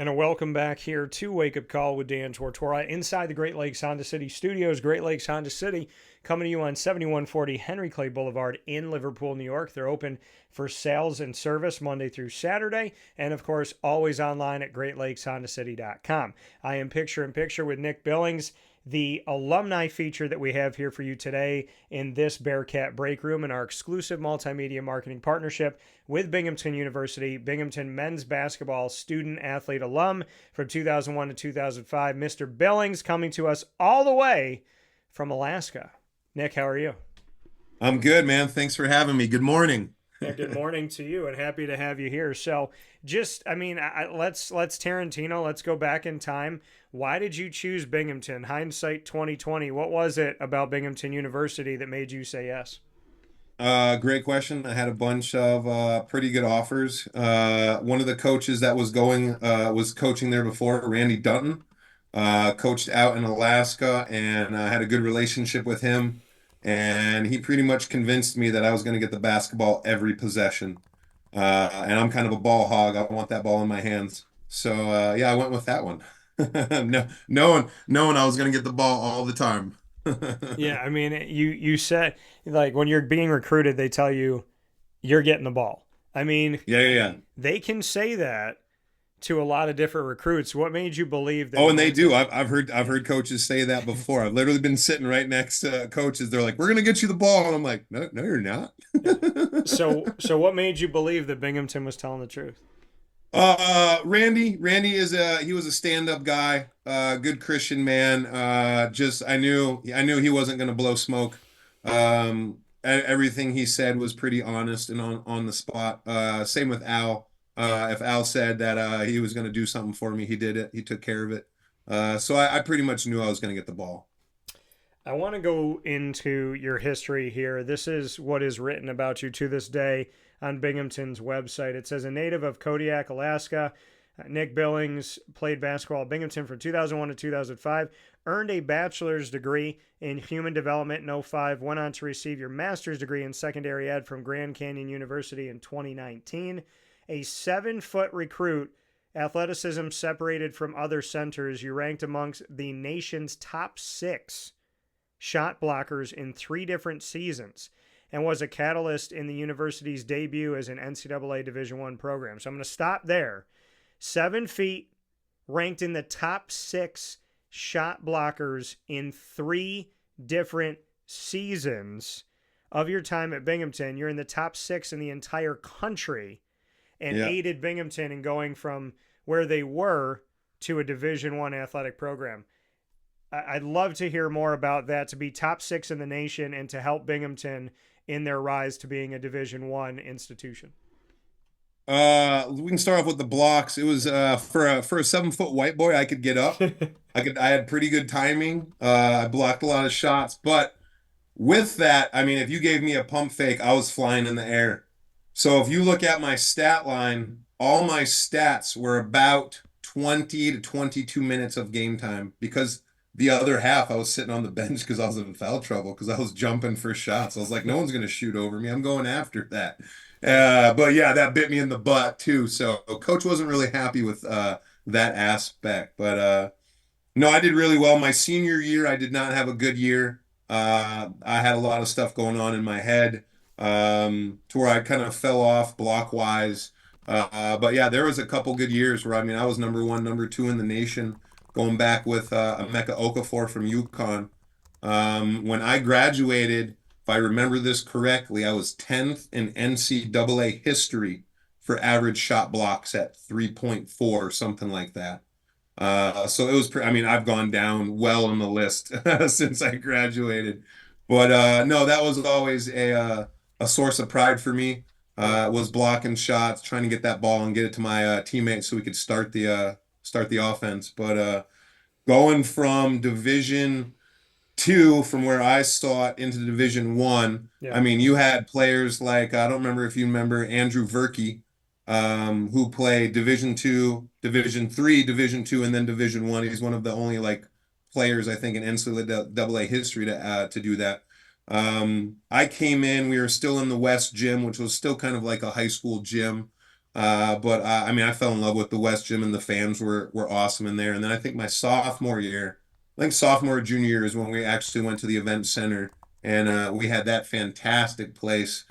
And a welcome back here to Wake Up Call with Dan Tortora inside the Great Lakes Honda City studios. Great Lakes Honda City coming to you on 7140 Henry Clay Boulevard in Liverpool, New York. They're open for sales and service Monday through Saturday. And of course, always online at greatlakeshondacity.com. I am picture in picture with Nick Billings, the alumni feature that we have here for you today in this Bearcat Breakroom in our exclusive multimedia marketing partnership with Binghamton University, Binghamton men's basketball student athlete alum from 2001 to 2005, Mr. Billings, coming to us all the way from Alaska. Nick, how are you? I'm good, man. Thanks for having me. Good morning. Yeah, good morning to you, and happy to have you here. So, let's Tarantino. Let's go back in time. Why did you choose Binghamton? Hindsight 2020. What was it about Binghamton University that made you say yes? Great question. I had a bunch of pretty good offers. One of the coaches that was coaching there before, Randy Dutton, coached out in Alaska, and I had a good relationship with him. And he pretty much convinced me that I was going to get the basketball every possession. And I'm kind of a ball hog. I want that ball in my hands. So yeah, I went with that one. No, knowing I was going to get the ball all the time. Yeah, I mean, you said, like, when you're being recruited, they tell you you're getting the ball. I mean, Yeah. they can say that to a lot of different recruits. What made you believe that? Oh, and they do. I've heard coaches say that before. I've literally been sitting right next to coaches. They're like, "We're gonna get you the ball," and I'm like, "No, no, you're not." Yeah. So what made you believe that Binghamton was telling the truth? Randy he was a stand-up guy, good Christian man. Just I knew he wasn't gonna blow smoke. Everything he said was pretty honest and on the spot. Same with Al. If Al said that he was going to do something for me, he did it. He took care of it. So I pretty much knew I was going to get the ball. I want to go into your history here. This is what is written about you to this day on Binghamton's website. It says, a native of Kodiak, Alaska, Nick Billings played basketball at Binghamton from 2001 to 2005, earned a bachelor's degree in human development in '05, went on to receive your master's degree in secondary ed from Grand Canyon University in 2019. A 7-foot recruit, athleticism separated from other centers. You ranked amongst the nation's top 6 shot blockers in 3 different seasons and was a catalyst in the university's debut as an NCAA Division I program. So I'm going to stop there. 7 feet, ranked in the top 6 shot blockers in 3 different seasons of your time at Binghamton. You're in the top 6 in the entire country, and Yeah. aided Binghamton in going from where they were to a Division I athletic program. I'd love to hear more about that, to be top 6 in the nation and to help Binghamton in their rise to being a Division I institution. We can start off with the blocks. It was for a 7-foot white boy, I could get up. I had pretty good timing. I blocked a lot of shots, but with that, I mean, if you gave me a pump fake, I was flying in the air. So if you look at my stat line, all my stats were about 20 to 22 minutes of game time, because the other half I was sitting on the bench because I was in foul trouble because I was jumping for shots. I was like, no one's going to shoot over me. I'm going after that. But yeah, that bit me in the butt too. So coach wasn't really happy with that aspect. But no, I did really well. My senior year, I did not have a good year. I had a lot of stuff going on in my head, to where I kind of fell off block wise. But yeah, there was a couple good years where, I mean, I was number 1, number 2 in the nation, going back with Emeka Okafor from UConn. When I graduated, if I remember this correctly, I was 10th in NCAA history for average shot blocks at 3.4 or something like that. So it was, I mean, I've gone down well on the list since I graduated. But no, that was always a source of pride for me. Was blocking shots, trying to get that ball and get it to my teammates so we could start the offense. But going from Division II, from where I saw it, into Division I, Yeah. I mean, you had players like, I don't remember if you remember Andrew Verkey, who played Division II, Division III, Division II, and then Division I. He's one of the only like players, I think, in NCAA history to do that. I came in, we were still in the West gym, which was still kind of like a high school gym. But I mean, I fell in love with the West Gym and the fans were awesome in there. And then I think my sophomore year, I think sophomore or junior year is when we actually went to the event center and we had that fantastic place.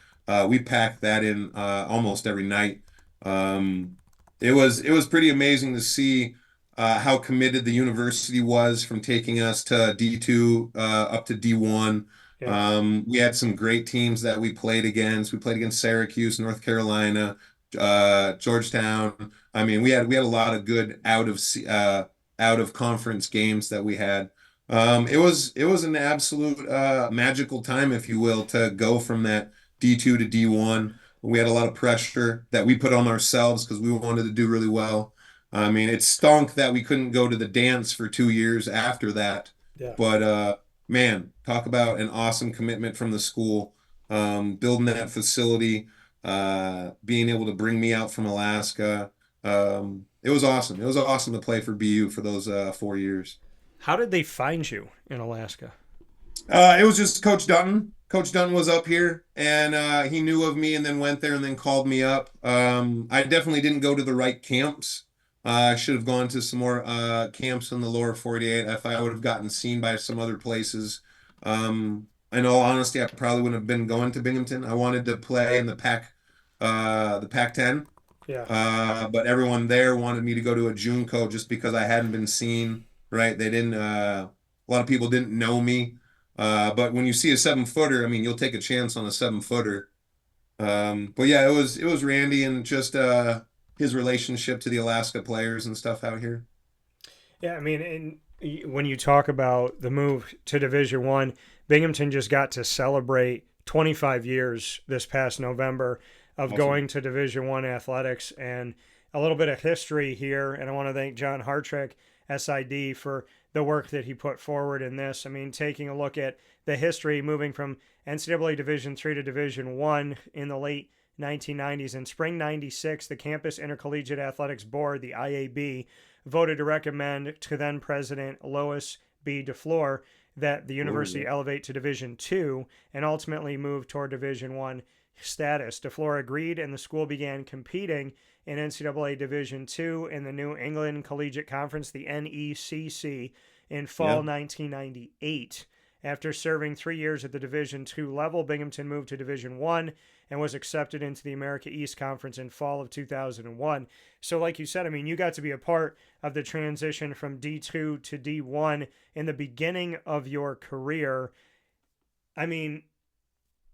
We packed that in almost every night. Um, it was pretty amazing to see how committed the university was from taking us to D2 up to D1. Yeah. We had some great teams that we played against. We played against Syracuse, North Carolina, Georgetown. I mean, we had a lot of good out of conference games that we had. It was an absolute magical time, if you will, to go from that D2 to D1. We had a lot of pressure that we put on ourselves because we wanted to do really well. I mean, it stunk that we couldn't go to the dance for 2 years after that. Yeah. But man, talk about an awesome commitment from the school, building that facility, being able to bring me out from Alaska. It was awesome. It was awesome to play for BU for those 4 years. How did they find you in Alaska? It was just Coach Dutton. Coach Dutton was up here and he knew of me and then went there and then called me up. I definitely didn't go to the right camps. I should have gone to some more camps in the lower 48 if I would have gotten seen by some other places. In all honesty, I probably wouldn't have been going to Binghamton. I wanted to play in the Pac-10, Yeah. but everyone there wanted me to go to a JUNCO just because I hadn't been seen. Right? They didn't. A lot of people didn't know me. But when you see a 7 footer, I mean, you'll take a chance on a 7 footer. But yeah, it was Randy and just his relationship to the Alaska players and stuff out here. Yeah, I mean, when you talk about the move to Division One, Binghamton just got to celebrate 25 years this past November of Awesome. going to Division One athletics, and a little bit of history here. And I want to thank John Hartrick, SID, for the work that he put forward in this. I mean, taking a look at the history, moving from NCAA Division Three to Division One in the late 1990s. In spring 96, the Campus Intercollegiate Athletics Board, the IAB, voted to recommend to then President Lois B. DeFleur that the university Ooh. elevate to Division Two and ultimately move toward Division One status. DeFleur agreed, and the school began competing in NCAA Division Two in the New England Collegiate Conference, the NECC, in fall Yeah. 1998. After serving 3 years at the Division Two level, Binghamton moved to Division One and was accepted into the America East Conference in fall of 2001. So, like you said, I mean, you got to be a part of the transition from D2 to D1 in the beginning of your career. I mean,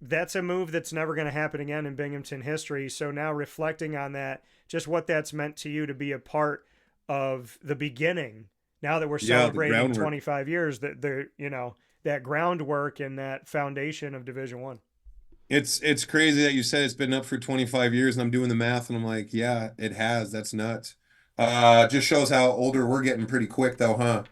that's a move that's never going to happen again in Binghamton history. So now reflecting on that, just what that's meant to you to be a part of the beginning. Now that we're Yeah, the celebrating groundwork. 25 years, that groundwork and that foundation of Division One. It's crazy that you said it's been up for 25 years and I'm doing the math and I'm like, yeah, it has. That's nuts. Just shows how older we're getting pretty quick though, huh?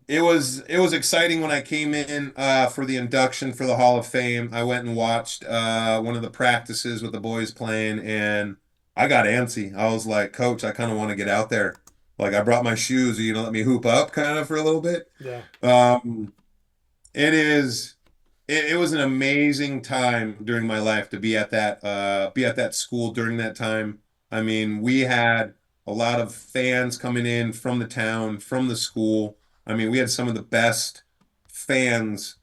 It was exciting when I came in for the induction for the Hall of Fame. I went and watched one of the practices with the boys playing, and I got antsy. I was like, Coach, I kind of want to get out there. Like I brought my shoes. Are you gonna let me hoop up kind of for a little bit? Yeah. Um, it is. It was an amazing time during my life to be at that school during that time. I mean, we had a lot of fans coming in from the town, from the school. I mean, we had some of the best fans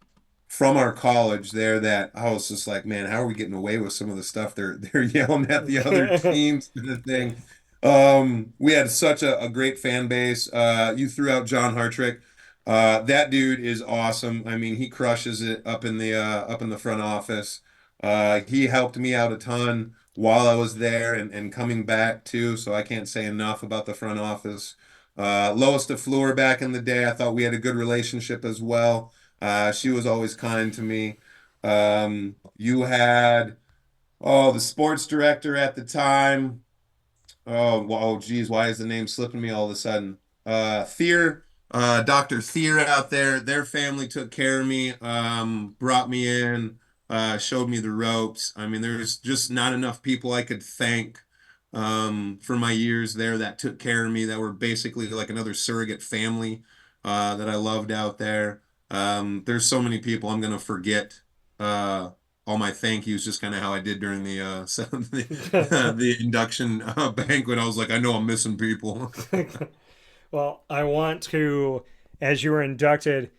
from our college there that I was just like, man, how are we getting away with some of the stuff they're yelling at the other teams kind of thing. We had such a great fan base. You threw out John Hartrick. That dude is awesome. I mean, he crushes it up in the front office. He helped me out a ton while I was there and coming back too. So I can't say enough about the front office. Lois DeFleur back in the day, I thought we had a good relationship as well. She was always kind to me. You had the sports director at the time. Oh, oh, geez, why is the name slipping me all of a sudden? Thier, Dr. Thier out there, their family took care of me, brought me in, showed me the ropes. I mean, there's just not enough people I could thank for my years there that took care of me, that were basically like another surrogate family that I loved out there. There's so many people I'm gonna forget. all my thank yous, just kind of how I did during the the induction banquet. I was like, I know I'm missing people. Well, I want to, as you were inducted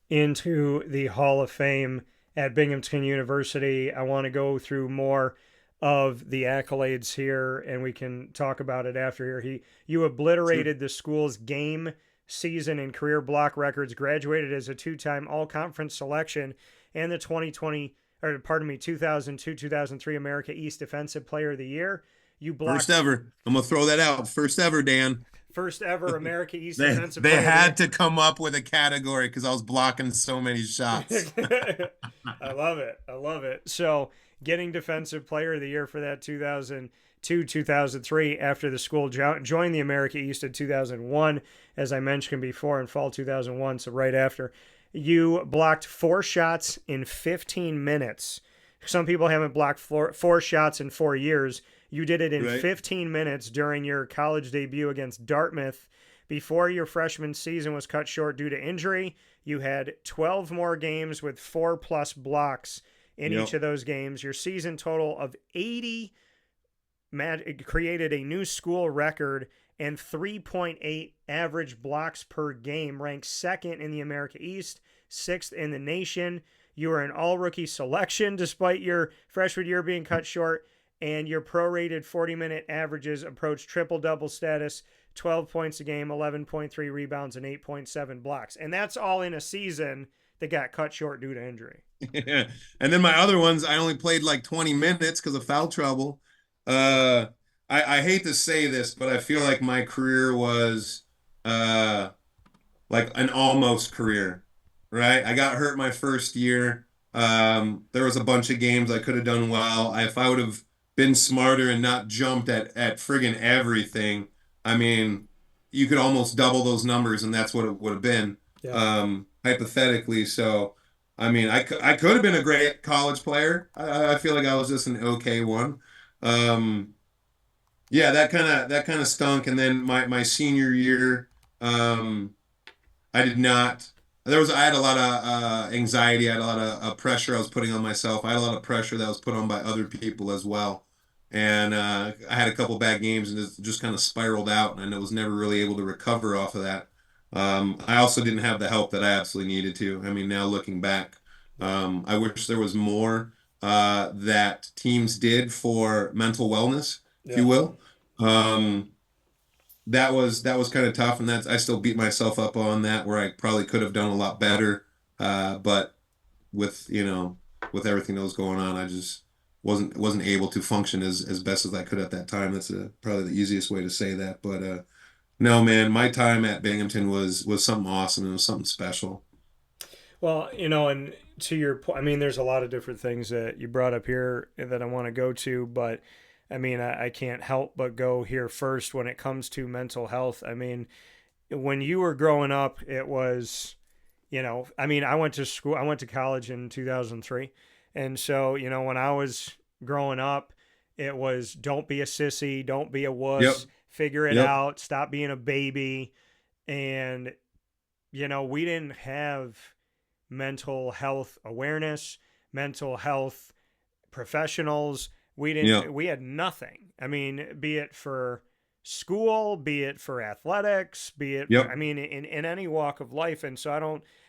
into the Hall of Fame at Binghamton University, I want to go through more of the accolades here, and we can talk about it after here. You Sure. obliterated the school's game, season, and career block records, graduated as a two-time all-conference selection, and the 2020, or pardon me, 2002, 2003 America East Defensive Player of the Year. You First blocked ever. I'm gonna throw that out. First ever, Dan. first ever America East They Defensive they Player of the had Year. to come up with a category because I was blocking so many shots. I love it. I love it. So, getting Defensive Player of the Year for that 2002 2003 after the school joined the America East in 2001, as I mentioned before, in fall 2001. So, right after. You blocked 4 shots in 15 minutes. Some people haven't blocked four shots in 4 years. You did it in Right? 15 minutes during your college debut against Dartmouth. Before your freshman season was cut short due to injury, you had 12 more games with 4+ blocks in each Yep. of those games. Your season total of 80 created a new school record, and 3.8 average blocks per game, ranked second in the America East, sixth in the nation. You were an all rookie selection despite your freshman year being cut short, and your prorated 40-minute averages approached triple double status, 12 points a game, 11.3 rebounds, and 8.7 blocks. And that's all in a season that got cut short due to injury. And then my other ones, I only played like 20 minutes because of foul trouble. Uh, I hate to say this, but I feel like my career was uh, like an almost career, right? I got hurt my first year. There was a bunch of games I could have done well. If I would have been smarter and not jumped at friggin' everything, I mean, you could almost double those numbers, and that's what it would have been, Yeah. hypothetically. So, I mean, I could have been a great college player. I feel like I was just an okay one. Um, yeah, that kind of stunk. And then my senior year, um, I did not. I had a lot of anxiety. I had a lot of pressure I was putting on myself. I had a lot of pressure that was put on by other people as well. And I had a couple bad games and it just kind of spiraled out, and I was never really able to recover off of that. I also didn't have the help that I absolutely needed to. I mean, now looking back, Yeah. I wish there was more that teams did for mental wellness, if Yeah. you will. Um, that was kind of tough, and that's I still beat myself up on that where I probably could have done a lot better. But with with everything that was going on, I just wasn't able to function as best as I could at that time. That's probably the easiest way to say that. But no, man, my time at Binghamton was something awesome. It was something special. Well, and to your point, I mean, there's a lot of different things that you brought up here that I want to go to, but I mean, I can't help but go here first when it comes to mental health. I mean, when you were growing up, it was, I mean, I went to school, I went to college in 2003. And so, when I was growing up, it was don't be a sissy, don't be a Yep, wuss, figure it yep, out, stop being a baby. And, we didn't have mental health awareness, mental health professionals. yep, We had nothing. I mean, be it for school, be it for athletics, be it for, I yep. mean, in any walk of life. And so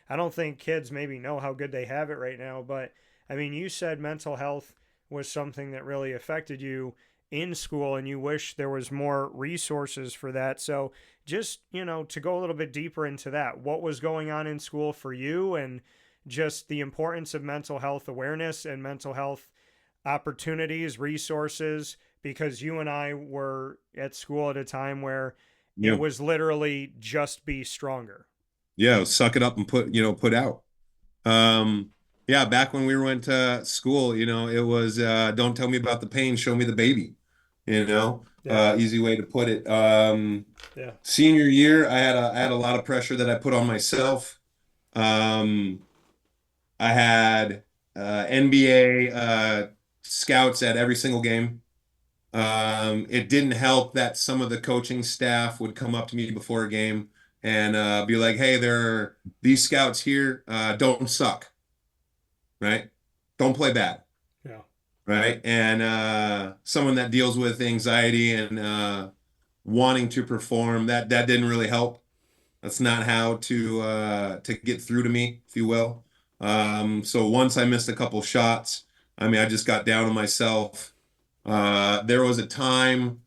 I don't think kids maybe know how good they have it right now. But I mean, you said mental health was something that really affected you in school, and you wish there was more resources for that. So just, to go a little bit deeper into that, what was going on in school for you, and just the importance of mental health awareness and mental health opportunities, resources, because you and I were at school at a time where it Yep. was literally just be stronger. Yeah, suck it up and put out. Um, yeah, back when we went to school, it was don't tell me about the pain, show me the baby. Yeah. Easy way to put it. Yeah. Senior year, I had a lot of pressure that I put on myself. Um, I had NBA scouts at every single game. It didn't help that some of the coaching staff would come up to me before a game and be like, "Hey, there are these scouts here. Don't suck, right? Don't play bad." right? And someone that deals with anxiety and wanting to perform, that didn't really help. That's not how to get through to me, if you will. So once I missed a couple shots, I mean, I just got down on myself. There was a time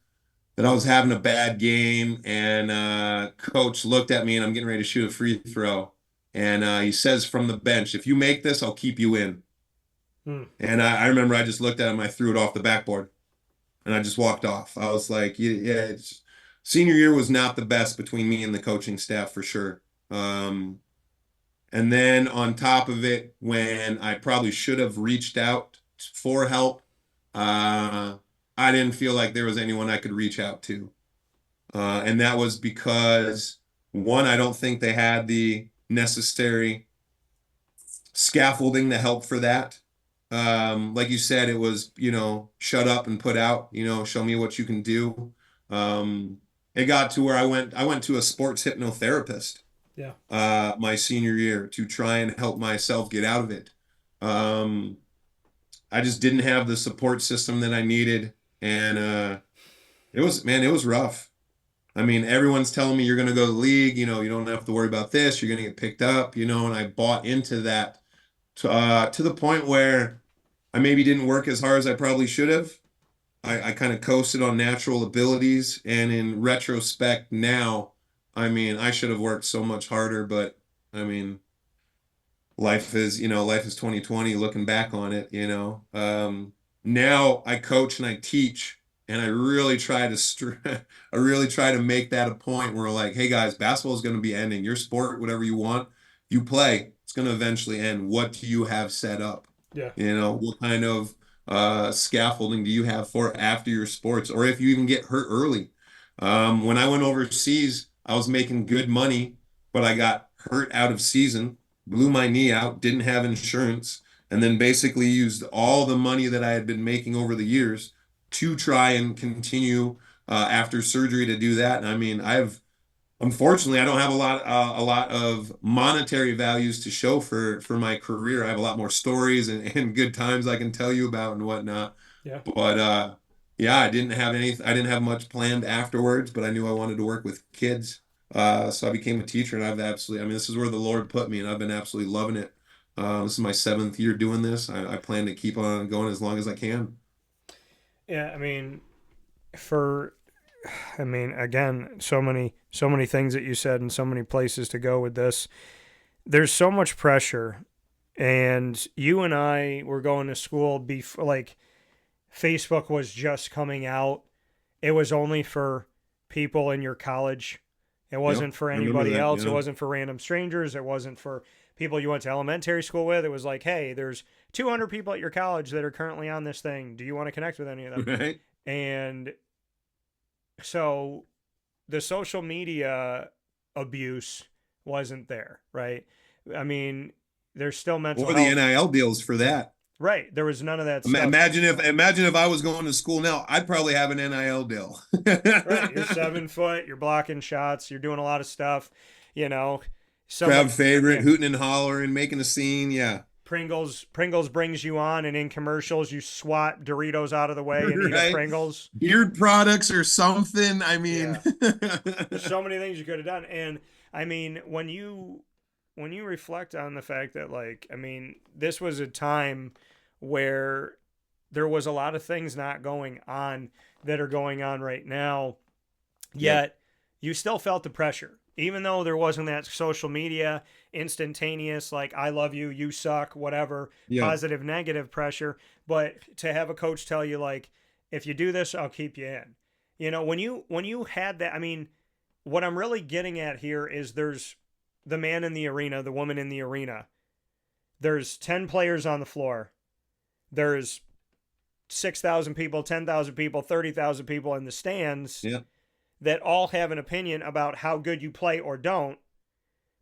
that I was having a bad game, and coach looked at me, and I'm getting ready to shoot a free throw, and he says from the bench, "If you make this, I'll keep you in." Hmm. And I remember I just looked at him, I threw it off the backboard, and I just walked off. I was like, "Yeah, senior year was not the best between me and the coaching staff for sure." Um, and then on top of it, when I probably should have reached out for help, uh, I didn't feel like there was anyone I could reach out to. And that was because, one, I don't think they had the necessary scaffolding to help for that. Like you said, it was, shut up and put out, show me what you can do. It got to where I went to a sports hypnotherapist Yeah. my senior year to try and help myself get out of it. Um, I just didn't have the support system that I needed. And it was rough. I mean, everyone's telling me you're going to go to the league, you don't have to worry about this, you're going to get picked up, and I bought into that to the point where I maybe didn't work as hard as I probably should have. I kind of coasted on natural abilities. And in retrospect now, I mean, I should have worked so much harder, but I mean, life is 2020 looking back on it. Now I coach and I teach, and I really try to I really try to make that a point where like, hey guys, basketball is going to be ending. Your sport, whatever you want, you play. It's going to eventually end. What do you have set up? Yeah. What kind of scaffolding do you have for after your sports, or if you even get hurt early? When I went overseas, I was making good money, but I got hurt out of season, blew my knee out, didn't have insurance, and then basically used all the money that I had been making over the years to try and continue after surgery to do that. And I mean, unfortunately, I don't have a lot of monetary values to show for my career. I have a lot more stories and good times I can tell you about and whatnot. Yeah. But yeah, I didn't have much planned afterwards, but I knew I wanted to work with kids. So I became a teacher, and I mean, this is where the Lord put me, and I've been absolutely loving it. This is my 7th year doing this. I plan to keep on going as long as I can. Yeah. I mean, for I mean, again, so many things that you said and so many places to go with this. There's so much pressure, and you and I were going to school before, like, Facebook was just coming out. It was only for people in your college. It Yep, wasn't for I remember anybody that. else. It Yeah. wasn't for random strangers. It wasn't for people you went to elementary school with. It was like, hey, there's 200 people at your college that are currently on this thing. Do you want to connect with any of them? Right. And so the social media abuse wasn't there, right? I mean, there's still mental Or the health. NIL deals for that. Right. There was none of that stuff. Imagine if I was going to school now, I'd probably have an NIL deal. Right. You're 7 foot, you're blocking shots, you're doing a lot of stuff, you know. Crowd Somebody, favorite, yeah, hooting and hollering, making a scene. Yeah. Pringles brings you on, and in commercials you swat Doritos out of the way and eat a Right. Pringles. Beard products or something. I mean, Yeah. There's so many things you could have done. And I mean, when you reflect on the fact that, like, I mean, this was a time where there was a lot of things not going on that are going on right now, yep. yet you still felt the pressure. Even though there wasn't that social media instantaneous, like, I love you, you suck, whatever, Yeah. positive, negative pressure. But to have a coach tell you, like, if you do this, I'll keep you in. When you had that, I mean, what I'm really getting at here is there's the man in the arena, the woman in the arena. There's 10 players on the floor. There's 6,000 people, 10,000 people, 30,000 people in the stands Yeah. that all have an opinion about how good you play or don't.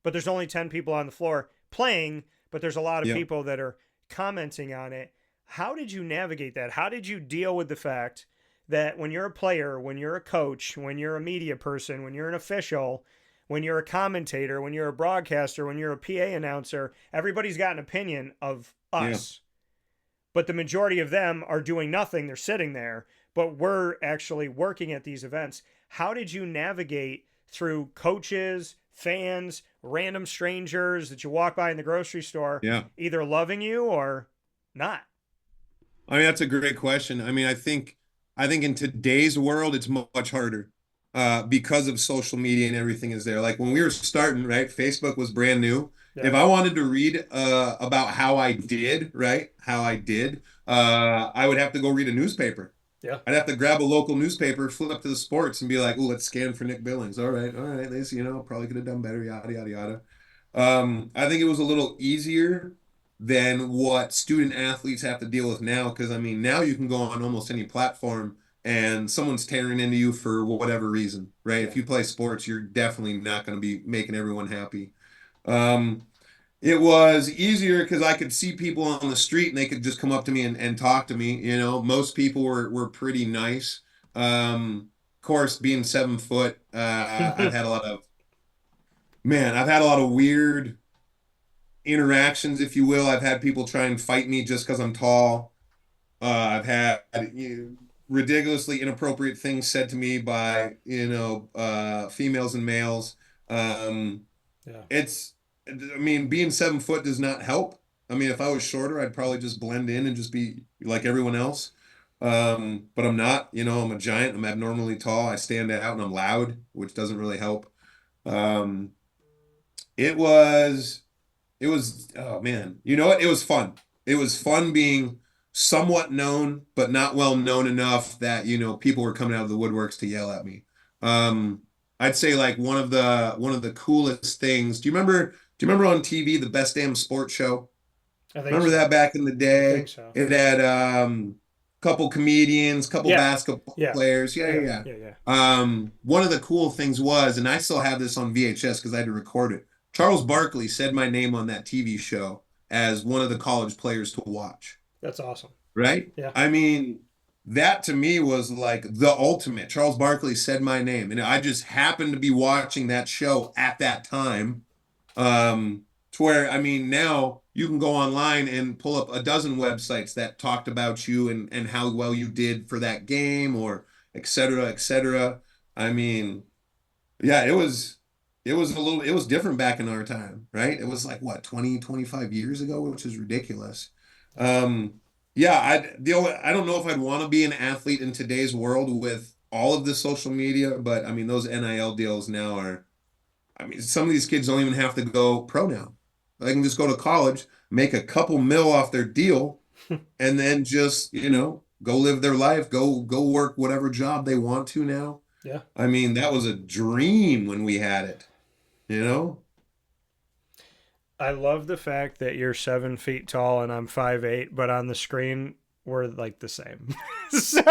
But there's only 10 people on the floor playing, but there's a lot of Yeah. people that are commenting on it. How did you navigate that? How did you deal with the fact that when you're a player, when you're a coach, when you're a media person, when you're an official, when you're a commentator, when you're a broadcaster, when you're a PA announcer, everybody's got an opinion of Yeah. us. but the majority of them are doing nothing. They're sitting there, but we're actually working at these events. How did you navigate through coaches, fans, random strangers that you walk by in the grocery store, Yeah. either loving you or not? I mean, that's a great question. I mean, I think in today's world, it's much harder because of social media and everything is there. Like when we were starting, right? Facebook was brand new. Yeah. If I wanted to read about how I did, right? How I did, I would have to go read a newspaper. Yeah. I'd have to grab a local newspaper, flip to the sports, and be like, "Oh, let's scan for Nick Billings." All right. This, probably could have done better. Yada yada yada. I think it was a little easier than what student athletes have to deal with now. Because I mean, now you can go on almost any platform and someone's tearing into you for whatever reason, right? If you play sports, you're definitely not going to be making everyone happy. Um, it was easier because I could see people on the street and they could just come up to me and talk to me. Most people were pretty nice. Of course, being 7 foot, I've had a lot of weird interactions, if you will. I've had people try and fight me just because I'm tall. I've had ridiculously inappropriate things said to me by females and males. Yeah. I mean, being 7 foot does not help. I mean, if I was shorter, I'd probably just blend in and just be like everyone else. But I'm not. I'm a giant. I'm abnormally tall. I stand out and I'm loud, which doesn't really help. Um, it was oh man, you know what? It was fun. It was fun being somewhat known, but not well known enough that, people were coming out of the woodworks to yell at me. Um, I'd say like one of the coolest things. Do you remember on TV the Best Damn Sports Show? I think Remember so. that back in the I think day? so. It had couple comedians, couple Yeah. basketball Yeah. players. Yeah, yeah, Yeah. yeah. Yeah. Yeah. One of the cool things was, and I still have this on VHS because I had to record it. Charles Barkley said my name on that TV show as one of the college players to watch, That's awesome. right? Yeah. I mean, that to me was like the ultimate. Charles Barkley said my name, and I just happened to be watching that show at that time. To where, I mean, now you can go online and pull up a dozen websites that talked about you and how well you did for that game or et cetera, et cetera. I mean, yeah, it was different back in our time, right? It was like what, 20, 25 years ago, which is ridiculous. Yeah, I don't know if I'd want to be an athlete in today's world with all of the social media, but I mean, those NIL deals now I mean, some of these kids don't even have to go pro now. They can just go to college, make a couple mil off their deal, and then just, go live their life, go work whatever job they want to now. Yeah. I mean, that was a dream when we had it, you know? I love the fact that you're 7 feet tall and I'm 5'8", but on the screen we're like the same. So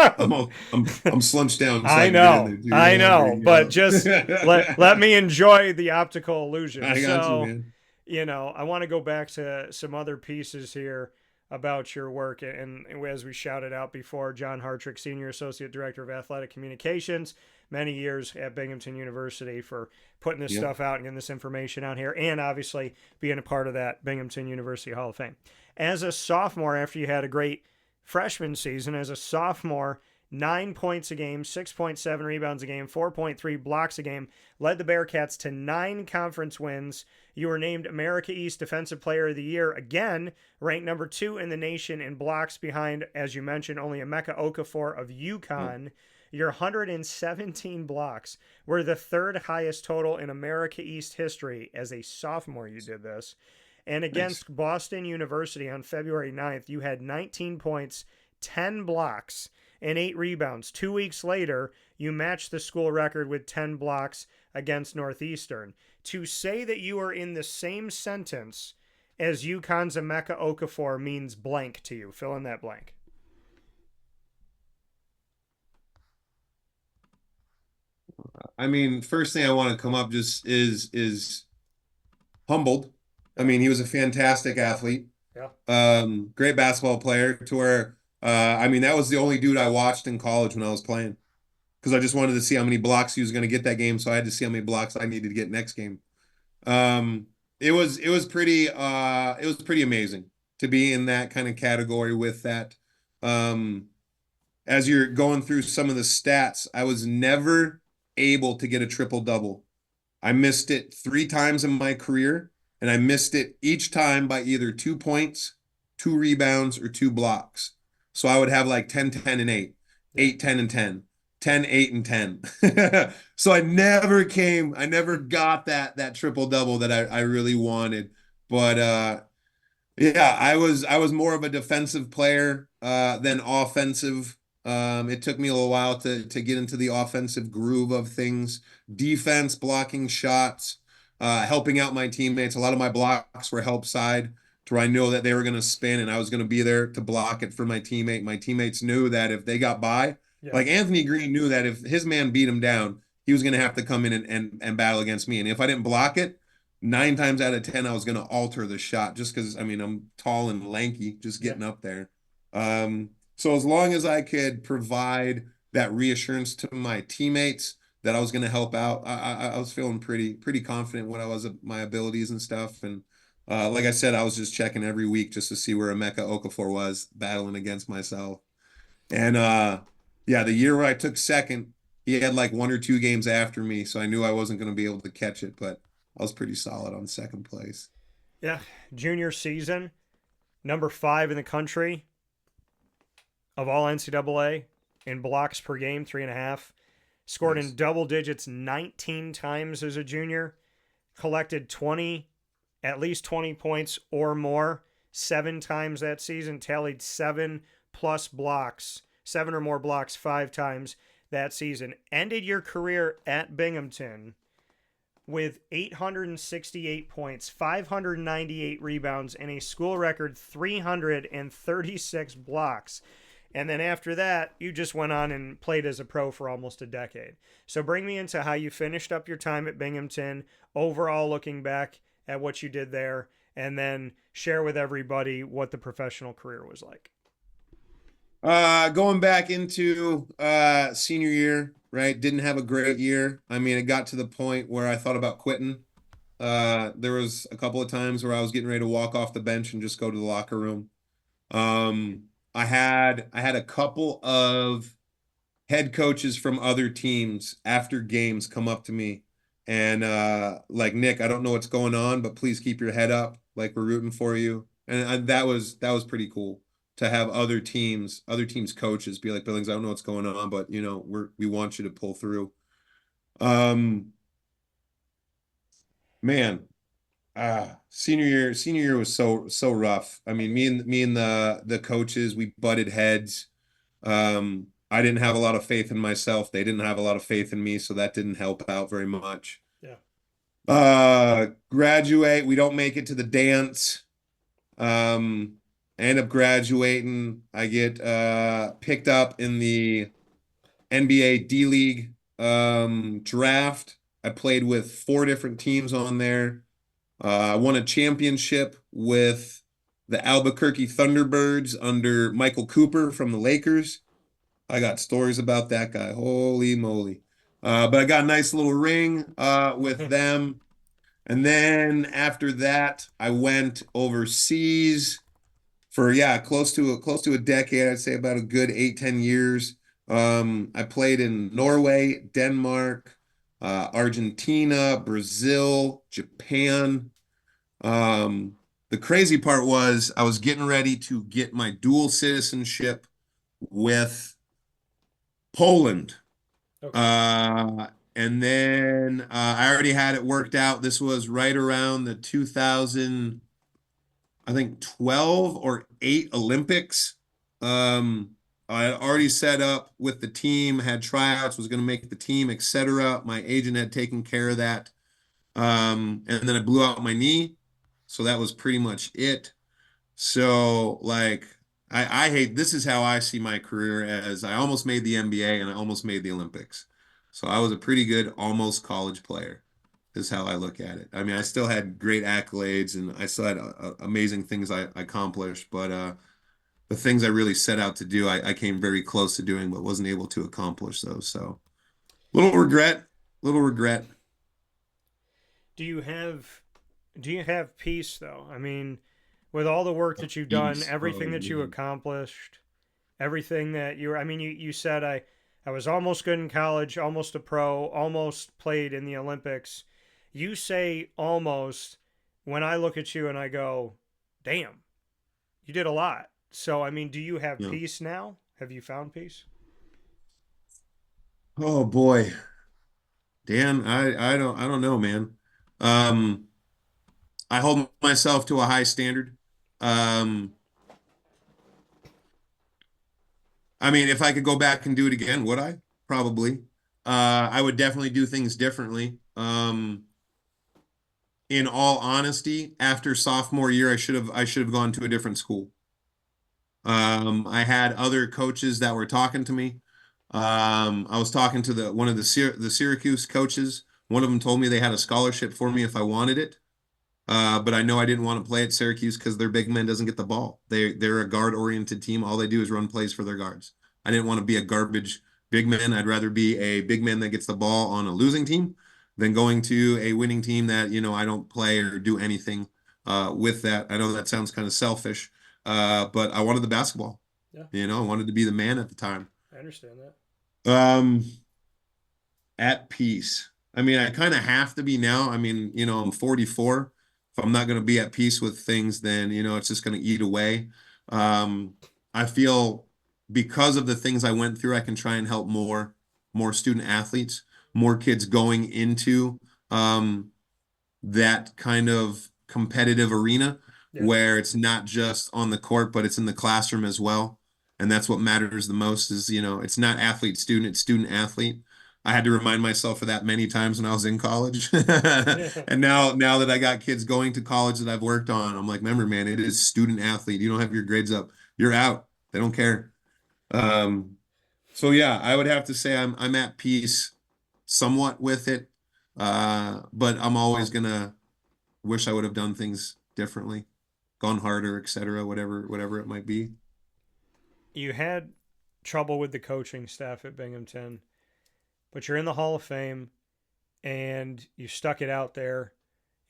I'm slunched down so I can get in know, there, too. I You know, but just know? let me enjoy the optical illusion. I got you, So, man. I want to go back to some other pieces here about your work. And as we shouted out before, John Hartrick, Senior Associate Director of Athletic Communications, many years at Binghamton University for putting this Yep. stuff out and getting this information out here, and obviously being a part of that Binghamton University Hall of Fame. As a sophomore, after you had a great freshman season, as a sophomore, 9 points a game, 6.7 rebounds a game, 4.3 blocks a game, led the Bearcats to 9 conference wins. You were named America East Defensive Player of the Year again, ranked number 2 in the nation in blocks behind, as you mentioned, only Emeka Okafor of UConn. Your 117 blocks were the third highest total in America East history. As a sophomore, you did this. And against Boston University on February 9th, you had 19 points, 10 blocks, and 8 rebounds. 2 weeks later, you matched the school record with 10 blocks against Northeastern. To say that you are in the same sentence as UConn's Emeka Okafor means blank to you. Fill in that blank. I mean, first thing I want to come up just is humbled. I mean, he was a fantastic athlete, Yeah. great basketball player to where I mean, that was the only dude I watched in college when I was playing because I just wanted to see how many blocks he was going to get that game, so I had to see how many blocks I needed to get next game. It was pretty amazing. to be in that kind of category with that. Um, as you're going through some of the stats, I was never able to get a triple double. I missed it 3 times in my career, and I missed it each time by either 2 points, 2 rebounds, or 2 blocks. So I would have like 10, 10, and 8, Yeah. 8, 10, and 10, 10, 8, and 10. So I never got that triple double that I really wanted. But yeah, I was more of a defensive player than offensive. It took me a little while to get into the offensive groove of things. Defense, blocking shots, helping out my teammates. A lot of my blocks were help side to where I know that they were going to spin and I was going to be there to block it for my teammate. My teammates knew that if they got by, Yeah. like Anthony Green knew that if his man beat him down, he was going to have to come in and battle against me. And if I didn't block it, 9 times out of 10, I was going to alter the shot just because, I mean, I'm tall and lanky, just Yeah. getting up there. So as long as I could provide that reassurance to my teammates that I was going to help out, I was feeling pretty confident what I was my abilities and stuff. And like I said, I was just checking every week just to see where Emeka Okafor was battling against myself. And yeah, the year where I took second, he had like 1 or 2 games after me, so I knew I wasn't going to be able to catch it, but I was pretty solid on second place. Yeah. Junior season, number 5 in the country of all NCAA in blocks per game, 3.5. Scored Nice. in double digits 19 times as a junior. Collected at least 20 points or more 7 times that season. Tallied 7 plus blocks, 7 or more blocks 5 times that season. Ended your career at Binghamton with 868 points, 598 rebounds, and a school record 336 blocks. And then after that, you just went on and played as a pro for almost a decade. So bring me into how you finished up your time at Binghamton, overall looking back at what you did there, and then share with everybody what the professional career was like. Going back into senior year, right? Didn't have a great year. I mean, it got to the point where I thought about quitting. There was a couple of times where I was getting ready to walk off the bench and just go to the locker room. I had a couple of head coaches from other teams after games come up to me and like, Nick, I don't know what's going on, but please keep your head up. Like, we're rooting for you. And that was pretty cool to have other teams coaches be like, Billings, I don't know what's going on, but we want you to pull through. Um, man, senior year was so rough. I mean, me and the coaches, we butted heads. I didn't have a lot of faith in myself. They didn't have a lot of faith in me, so that didn't help out very much. Yeah. Graduate, we don't make it to the dance. Um, I end up graduating. I get picked up in the NBA D League draft. I played with 4 different teams on there. I won a championship with the Albuquerque Thunderbirds under Michael Cooper from the Lakers. I got stories about that guy. Holy moly. But I got a nice little ring with them. And then after that, I went overseas for, yeah, close to a decade. I'd say about a good 8, 10 years. I played in Norway, Denmark, Argentina, Brazil, Japan. The crazy part was I was getting ready to get my dual citizenship with Poland. Okay. And then I already had it worked out. This was right around the 2000, I think 12 or 8 Olympics. I had already set up with the team, had tryouts, was going to make the team, etc. My agent had taken care of that. And then I blew out my knee. So that was pretty much it. So like I hate this is how I see my career as I almost made the NBA and I almost made the Olympics. So I was a pretty good almost college player is how I look at it. I mean, I still had great accolades and I still had amazing things I accomplished, but the things I really set out to do, I came very close to doing, but wasn't able to accomplish those. So little regret, little regret. Do you have peace though? I mean, with all the work that you've done, Peace. Oh everything that you man. accomplished, everything that you were, I mean, you said I was almost good in college, almost a pro, almost played in the Olympics. You say almost when I look at you and I go, damn, you did a lot. So, I mean, do you have Yeah. peace now? Have you found peace? Oh boy. Dan, I don't know, man. Um, I hold myself to a high standard. Um, I mean, if I could go back and do it again, would I? Probably. I would definitely do things differently. In all honesty, after sophomore year, I should have gone to a different school. I had other coaches that were talking to me. I was talking to the one of the Syracuse coaches. One of them told me they had a scholarship for me if I wanted it. But I know I didn't want to play at Syracuse because their big man doesn't get the ball. They're a guard oriented team. All they do is run plays for their guards. I didn't want to be a garbage big man. I'd rather be a big man that gets the ball on a losing team than going to a winning team that, I don't play or do anything with that. I know that sounds kind of selfish, but I wanted the basketball. Yeah, I wanted to be the man at the time. I understand that. Um, at peace. I mean, I kind of have to be now. I mean, I'm 44. If I'm not going to be at peace with things, then, it's just going to eat away. Um, I feel because of the things I went through, I can try and help more student athletes, more kids going into um, that kind of competitive arena Yeah. where it's not just on the court, but it's in the classroom as well. And that's what matters the most is, it's not athlete student, it's student athlete. I had to remind myself of that many times when I was in college. Yeah. And now that I got kids going to college that I've worked on, I'm like, remember, man, it is student athlete. You don't have your grades up, you're out. They don't care. Um, so yeah, I would have to say I'm at peace somewhat with it. But I'm always gonna wish I would have done things differently, gone harder, etc., whatever it might be. You had trouble with the coaching staff at Binghamton, but you're in the Hall of Fame and you stuck it out there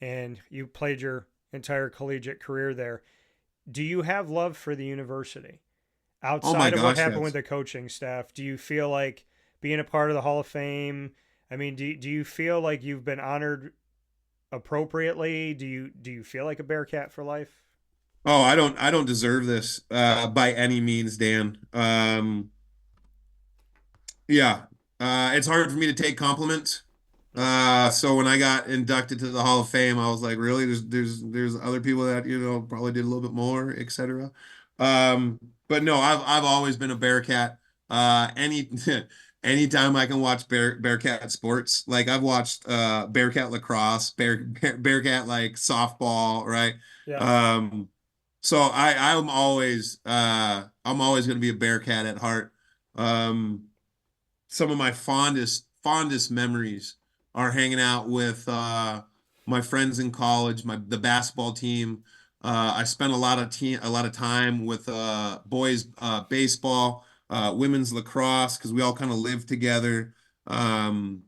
and you played your entire collegiate career there. Do you have love for the university? Oh my Outside of what gosh, happened with yes. the coaching staff, do you feel like being a part of the Hall of Fame? I mean, do you feel like you've been honored appropriately? Do you feel like a Bearcat for life? Oh, I don't deserve this by any means, Dan. Yeah. It's hard for me to take compliments. Yeah. So when I got inducted to the Hall of Fame, I was like, really? There's other people that, probably did a little bit more, etc. Um, but no, I've always been a Bearcat. Anytime I can watch Bearcat sports, like I've watched Bearcat lacrosse, Bearcat like softball, right? Yeah. Um, so I'm always gonna be a Bearcat at heart. Um, some of my fondest memories are hanging out with my friends in college, the basketball team. I spent a lot of time with boys baseball, women's lacrosse because we all kind of lived together. Um,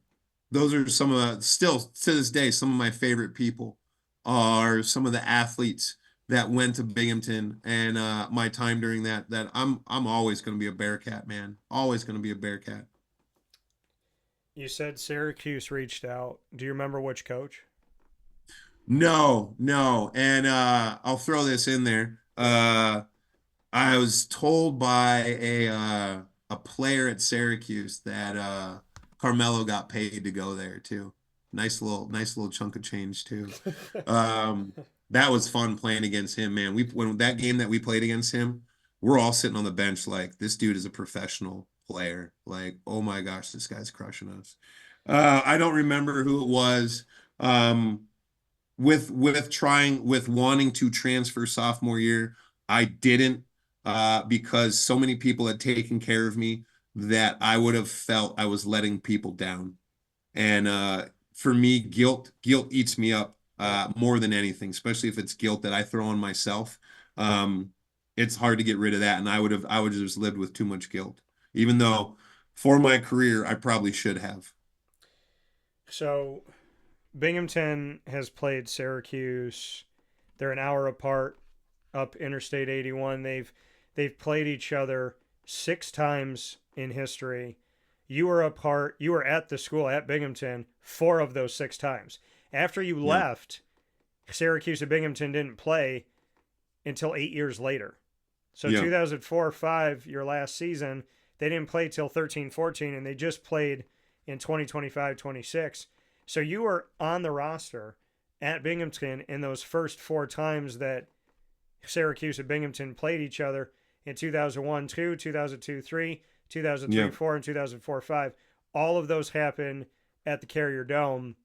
those are some of still to this day some of my favorite people are some of the athletes that went to Binghamton and my time during that I'm always going to be a Bearcat, man. Always going to be a Bearcat. You said Syracuse reached out. Do you remember which coach? No, no. And I'll throw this in there. Yeah. I was told by a player at Syracuse that Carmelo got paid to go there too. Nice little chunk of change too. Um, that was fun playing against him, man. When that game that we played against him, we're all sitting on the bench like this dude is a professional player. Like, oh my gosh, this guy's crushing us. I don't remember who it was. Um, with wanting to transfer sophomore year, I didn't because so many people had taken care of me that I would have felt I was letting people down. And for me, guilt eats me up Yeah. more than anything, especially if it's guilt that I throw on myself. Um, it's hard to get rid of that, and I would have just lived with too much guilt, even though for my career I probably should have. So Binghamton has played Syracuse. They're an hour apart. up Interstate 81. They've played each other 6 times in history. You were at the school at Binghamton 4 of those 6 times. After you Yeah. left, Syracuse and Binghamton didn't play until 8 years later. So Yeah. 2004-05, your last season, they didn't play till 13-14, and they just played in 2025-26. So you were on the roster at Binghamton in those first 4 times that Syracuse and Binghamton played each other in 2001-2, 2002-3, 2003-4, and 2004-5. All of those happened at the Carrier Dome,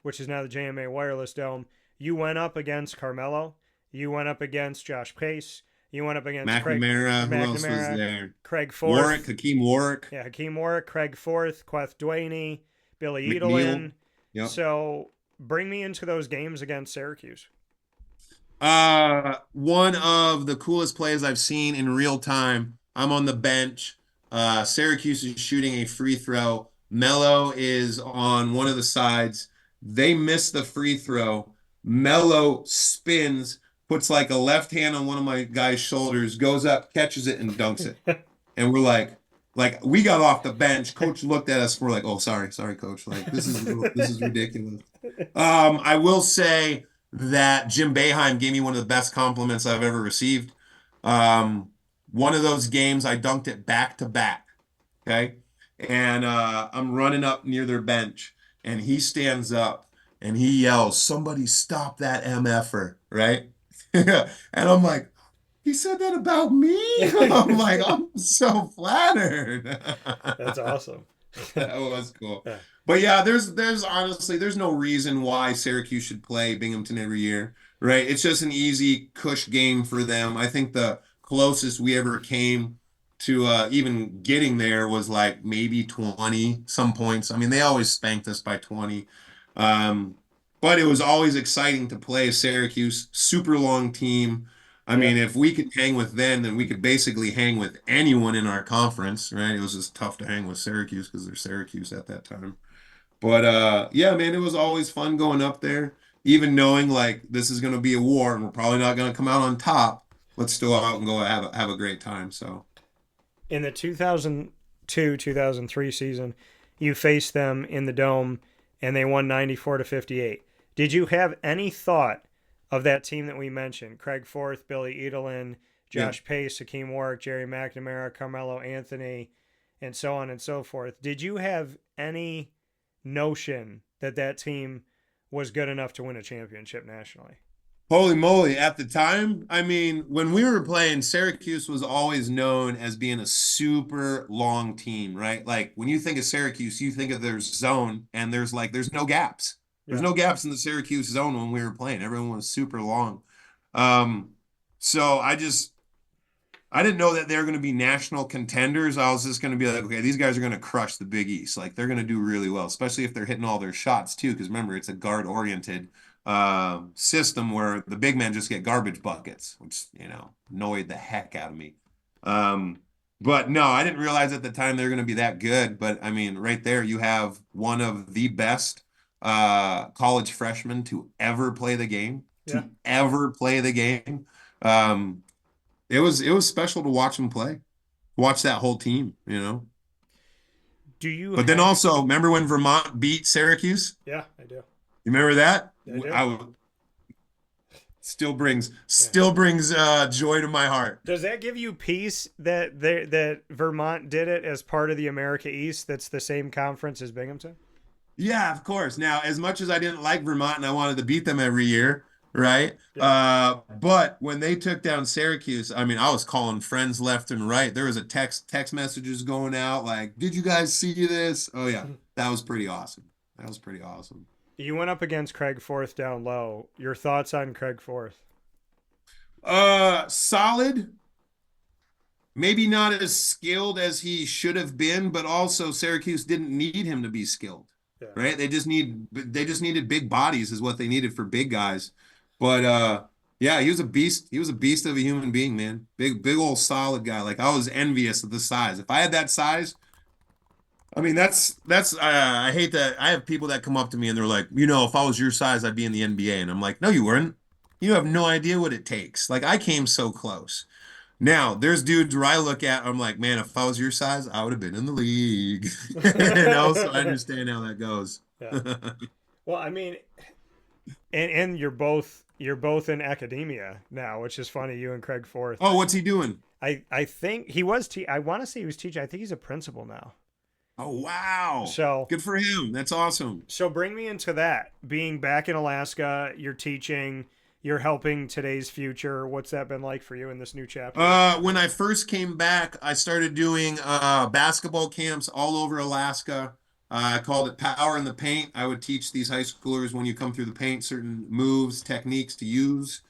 which is now the JMA Wireless Dome. You went up against Carmelo. You went up against Josh Pace. You went up against McNamara. Who else was there? Craig Forth. Hakeem Warwick. Yeah, Hakeem Warwick, Craig Forth, Queth Dwaney, Billy McNeil. Edelin. Yep. So bring me into those games against Syracuse. One of the coolest plays I've seen in real time. I'm on the bench. Syracuse is shooting a free throw. Melo is on one of the sides. They miss the free throw. Melo spins, puts like a left hand on one of my guys' shoulders, goes up, catches it, and dunks it. And we're like we got off the bench. Coach looked at us. We're like, oh, sorry, coach. Like this is ridiculous. I will say that Jim Boeheim gave me one of the best compliments I've ever received. One of those games, I dunked it back to back. Okay. And I'm running up near their bench, and he stands up and he yells, "Somebody stop that MFer," right? And I'm like, he said that about me? I'm like, I'm so flattered. That's awesome. That was cool. Yeah. But yeah, there's honestly, there's no reason why Syracuse should play Binghamton every year, right? It's just an easy cush game for them. I think the closest we ever came to even getting there was like maybe 20 some points. I mean, they always spanked us by 20. But it was always exciting to play Syracuse, super long team. I mean, if we could hang with them, then we could basically hang with anyone in our conference, right? It was just tough to hang with Syracuse because they're Syracuse at that time. But yeah, man, it was always fun going up there, even knowing like this is going to be a war and we're probably not going to come out on top. Let's still out and go have a great time. So in the 2002-2003 season, you faced them in the Dome and they won 94-58. Did you have any thought of that team that we mentioned? Craig Forth, Billy Edelin, Josh Pace, Hakeem Warwick, Jerry McNamara, Carmelo Anthony, and so on and so forth. Did you have any notion that that team was good enough to win a championship nationally? Holy moly, at the time, I mean, when we were playing, Syracuse was always known as being a super long team, right? Like when you think of Syracuse, you think of their zone and there's no gaps. There's no gaps in the Syracuse zone when we were playing. Everyone was super long. So I didn't know that they were going to be national contenders. I was just going to be like, okay, these guys are going to crush the Big East. Like they're going to do really well, especially if they're hitting all their shots too. Because remember, it's a guard-oriented system where the big men just get garbage buckets, which, annoyed the heck out of me. But no, I didn't realize at the time they were going to be that good. But I mean, right there, you have one of the best college freshmen to ever play the game, It was special to watch them play, watch that whole team, But then also, remember when Vermont beat Syracuse? Yeah, I do. You remember that? I do. Still brings joy to my heart. Does that give you peace that Vermont did it as part of the America East? That's the same conference as Binghamton. Yeah, of course. Now, as much as I didn't like Vermont and I wanted to beat them every year, right? But when they took down Syracuse, I mean, I was calling friends left and right. There was a text messages going out like, "Did you guys see this?" Oh yeah, that was pretty awesome. You went up against Craig Forth down low. Your thoughts on Craig Forth? Solid. Maybe not as skilled as he should have been, but also Syracuse didn't need him to be skilled. Yeah. Right? They just needed big bodies is what they needed for big guys. But yeah, he was a beast. He was a beast of a human being, man. Big old solid guy. Like I was envious of the size. If I had that size, I mean, that's I hate that. I have people that come up to me and they're like, if I was your size, I'd be in the NBA. And I'm like, no, you weren't. You have no idea what it takes. Like I came so close. Now, there's dudes where I look at, I'm like, man, if I was your size, I would have been in the league. And also I understand how that goes. Yeah. Well, I mean, and you're both in academia now, which is funny. You and Craig Forth. Oh, what's he doing? I think he was. I want to say he was teaching. I think he's a principal now. Oh, wow. So Good for him. That's awesome. so bring me into that. Being back in Alaska, you're teaching. You're helping today's future. What's that been like for you in this new chapter? When I first came back, I started doing basketball camps all over Alaska. I called it Power in the Paint. I would teach these high schoolers when you come through the paint certain moves, techniques to use.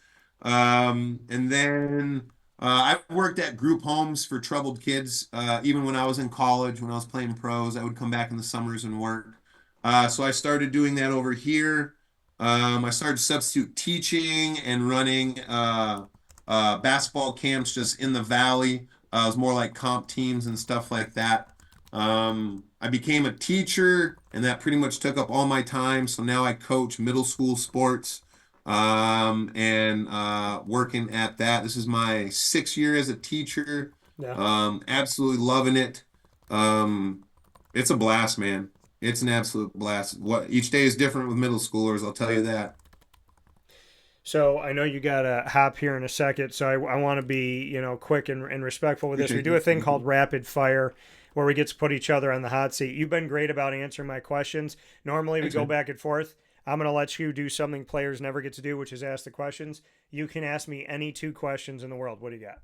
And then I worked at group homes for troubled kids. Even when I was in college, when I was playing pros, I would come back in the summers and work. So I started doing that over here. I started substitute teaching and running basketball camps just in the valley. It was more like comp teams and stuff like that. I became a teacher, and that pretty much took up all my time. So now I coach middle school sports and working at that. This is my 6th year as a teacher. Yeah. Absolutely loving it. It's a blast, man. It's an absolute blast. Each day is different with middle schoolers, I'll tell you that. So I know you got to hop here in a second. So I want to be, quick and respectful with this. We Appreciate do a thing you. called rapid fire where we get to put each other on the hot seat. You've been great about answering my questions. Normally we Thanks, go man. back and forth. I'm going to let you do something players never get to do, which is ask the questions. You can ask me any 2 questions in the world. What do you got?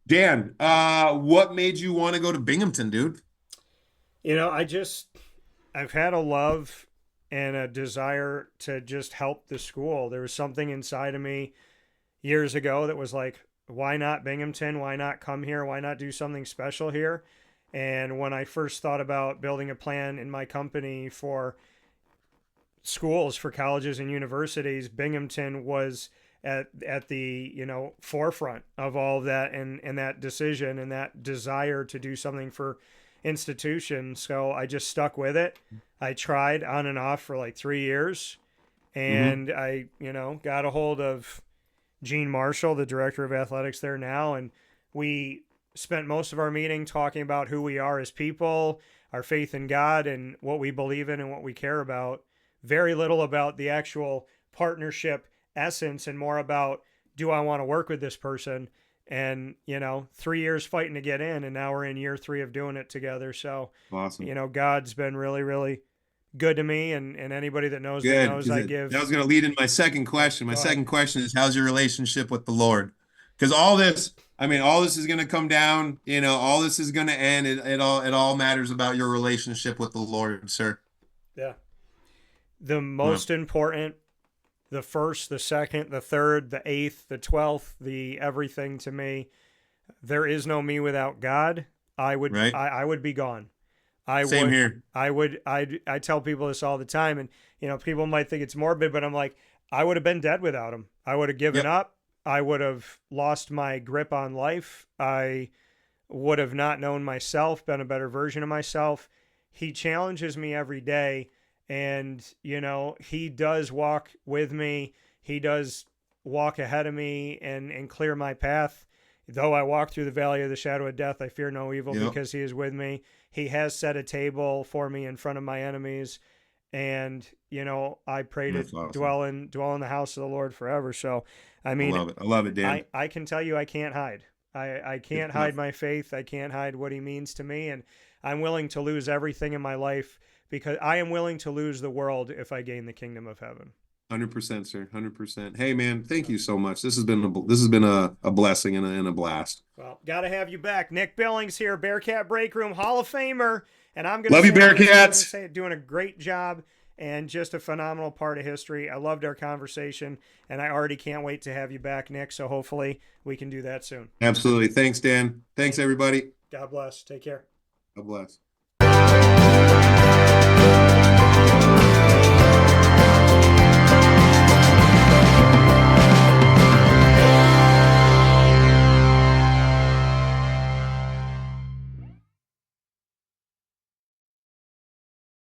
Dan, what made you want to go to Binghamton, dude? I've had a love and a desire to just help the school. There was something inside of me years ago that was like, why not Binghamton? Why not come here? Why not do something special here? And when I first thought about building a plan in my company for schools, for colleges and universities, Binghamton was at the forefront of all of that, and that decision and that desire to do something for institutions. So I just stuck with it. I tried on and off for like 3 years, Mm-hmm. and I got a hold of Gene Marshall, the director of athletics there now, and we spent most of our meeting talking about who we are as people, our faith in God, and what we believe in and what we care about. Very little about the actual partnership essence, and more about, do I want to work with this person? And 3 years fighting to get in, and now we're in year 3 of doing it together. So Awesome. God's been really, really good to me, and anybody that knows me Good, knows because I give. that was going to lead in my second question. My Go ahead. second question is, how's your relationship with the Lord? Because all this is going to come down. All this is going to end. It all matters about your relationship with the Lord, sir. Yeah. The Huh. most important, the first, the second, the third, the eighth, the 12th, the everything to me. There is no me without God. I would Right? I would be gone. I Same would here. I tell people this all the time, and people might think it's morbid, but I'm like, I would have been dead without him. I would have given Yep. up. I would have lost my grip on life. I would have not known myself, been a better version of myself. He challenges me every day, and he does walk with me. He does walk ahead of me and clear my path. Though I walk through the valley of the shadow of death, I fear no evil, Yep. because he is with me. He has set a table for me in front of my enemies. And, I pray to That's awesome. dwell in the house of the Lord forever. So, I I mean, love it. I love it, Dan. I can tell you I can't hide. I Good can't hide stuff. my faith. I can't hide what he means to me. And I'm willing to lose everything in my life, because I am willing to lose the world if I gain the kingdom of heaven. 100%, sir. 100%. Hey, man, thank you so much. This has been a blessing and a blast. Well, got to have you back. Nick Billings here, Bearcat Breakroom, Hall of Famer. And I'm going to Love you, say, I'm gonna Bearcats. say it, doing a great job and just a phenomenal part of history. I loved our conversation, and I already can't wait to have you back, Nick. So hopefully we can do that soon. Absolutely. Thanks, Dan. Thanks, everybody. God bless. Take care. God bless.